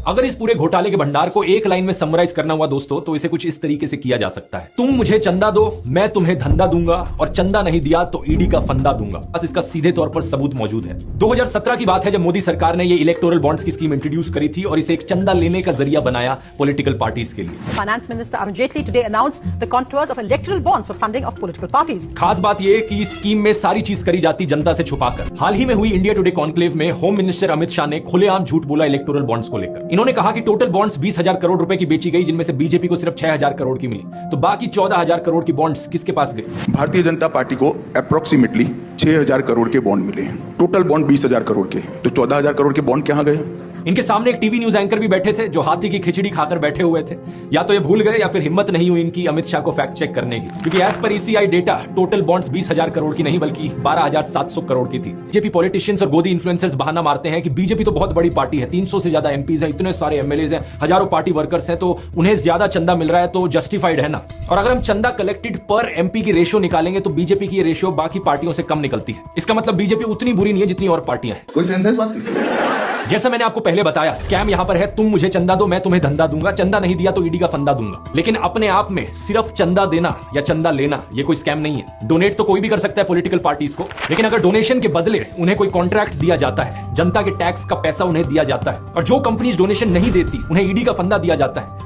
अगर इस पूरे घोटाले के भंडार को एक लाइन में समराइज करना हुआ दोस्तों, तो इसे कुछ इस तरीके से किया जा सकता है। तुम मुझे चंदा दो, मैं तुम्हें धंधा दूंगा, और चंदा नहीं दिया तो ईडी का फंदा दूंगा। बस इसका सीधे तौर पर सबूत मौजूद है। 2017 की बात है जब मोदी सरकार ने ये इलेक्टोरल बॉन्ड्स की स्कीम इंट्रोड्यूस करी थी और इसे एक चंदा लेने का जरिया बनाया पॉलिटिकल पार्टीज के लिए। Finance Minister Arun Jaitley today announced the contours of electoral bonds for funding of political parties. खास बात यह कि इस स्कीम में सारी चीज करी जाती जनता से छुपाकर। हाल ही में हुई इंडिया टुडे कॉन्क्लेव में होम मिनिस्टर अमित शाह ने खुलेआम झूठ बोला इलेक्टोरल बॉन्ड्स को लेकर। इन्होंने कहा कि टोटल बॉन्ड्स 20,000 करोड़ रुपए की बेची गई, जिनमें से बीजेपी को सिर्फ 6,000 करोड़ की मिली, तो बाकी 14,000 करोड़ की बॉन्ड्स किसके पास गई? भारतीय जनता पार्टी को अप्रोक्सीमेटली 6,000 करोड़ के बॉन्ड मिले हैं। टोटल बॉन्ड 20,000 करोड़ के, तो 14,000 करोड़ के बॉन्ड कहां गए? इनके सामने एक टीवी न्यूज एंकर भी बैठे थे जो हाथी की खिचड़ी खाकर बैठे हुए थे। या तो ये भूल गए या फिर हिम्मत नहीं हुई इनकी अमित शाह को फैक्ट चेक करने की, क्योंकि एज पर ECI data total bonds 20,000 crore की नहीं बल्कि 12,700 करोड़ की थी। बीजेपी पॉलिटिशियंस और गोदी इन्फ्लुएंसर्स बहाना मारते हैं कि बीजेपी तो बहुत बड़ी पार्टी है, 300 से ज्यादा एमपीज हैं, इतने सारे एमएलएज हैं, हजारों पार्टी वर्कर्स हैं, तो उन्हें ज्यादा चंदा मिल रहा है तो जस्टिफाइड है ना। और अगर हम चंदा कलेक्टेड पर एमपी की रेशियो निकालेंगे तो बीजेपी की ये रेशियो बाकी पार्टियों से कम निकलती है। इसका मतलब बीजेपी उतनी बुरी नहीं है जितनी और पार्टियां हैं। कोई सेंस है इस बात की? जैसा मैंने आपको पहले बताया, स्कैम यहां पर है तुम मुझे चंदा दो, मैं तुम्हें धंधा दूंगा, चंदा नहीं दिया तो ईडी का फंदा दूंगा। लेकिन अपने आप में सिर्फ चंदा देना या चंदा लेना ये कोई स्कैम नहीं है। डोनेट तो कोई भी कर सकता है पॉलिटिकल पार्टीज को, लेकिन अगर डोनेशन के बदले उन्हें कोई कॉन्ट्रैक्ट दिया जाता है, जनता के टैक्स का पैसा उन्हें दिया जाता है, और जो कंपनीज डोनेशन नहीं देती उन्हें ईडी का फंदा दिया जाता है,